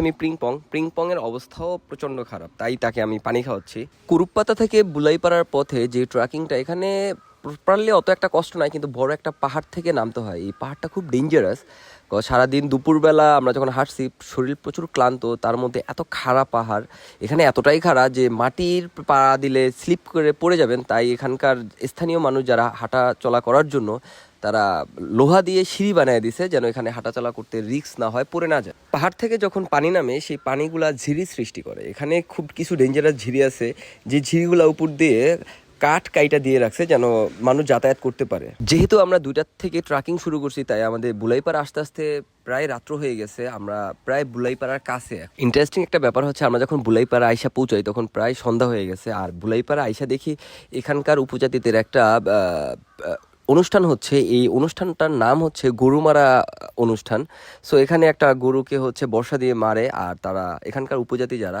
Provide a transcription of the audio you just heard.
আমি প্রিংপং এর অবস্থাও প্রচণ্ড খারাপ, তাই তাকে আমি পানি খাওয়াচ্ছি। কুরুপ্পাতা থেকে বুলাইপাড়ার পথে যে ট্রেকিংটা, এখানে প্রপারলি অত একটা কষ্ট নাই, কিন্তু বড় একটা পাহাড় থেকে নামতে হয়। এই পাহাড়টা খুব ডেঞ্জারাস। সারাদিন দুপুরবেলা আমরা যখন হাঁটছি শরীর প্রচুর ক্লান্ত, তার মধ্যে এত খাড়া পাহাড়। এখানে এতটাই খাড়া যে মাটির পা দিলে স্লিপ করে পড়ে যাবেন, তাই এখানকার স্থানীয় মানুষ যারা হাঁটা চলা করার জন্য তারা লোহা দিয়ে সিঁড়ি বানিয়ে দিছে, যেন এখানে হাঁটাচলা করতে রিস্ক না হয়, পড়ে না যায়। পাহাড় থেকে যখন পানি নামে সেই পানিগুলা ঝিরি সৃষ্টি করে। এখানে খুব কিছু ডেঞ্জারাস ঝিরি আছে, যে ঝিরিগুলা উপর দিয়ে কাঠ কাইটা দিয়ে রাখছে যেন মানুষ যাতায়াত করতে পারে। যেহেতু আমরা 2টার থেকে ট্রেকিং শুরু করছি, তাই আমাদের বুলাইপাড়া আস্তে আস্তে প্রায় রাত্র হয়ে গেছে। আমরা প্রায় বুলাইপাড়ার কাছে। ইন্টারেস্টিং একটা ব্যাপার হচ্ছে, আমরা যখন বুলাইপাড়া আইসা পৌঁছাই তখন প্রায় সন্ধ্যা হয়ে গেছে। আর বুলাইপাড়া আইসা দেখি এখানকার উপজাতিদের একটা অনুষ্ঠান হচ্ছে। এই অনুষ্ঠানটার নাম হচ্ছে গরু মারা অনুষ্ঠান। সো এখানে একটা গরুকে হচ্ছে বর্ষা দিয়ে মারে, আর তারা এখানকার উপজাতি যারা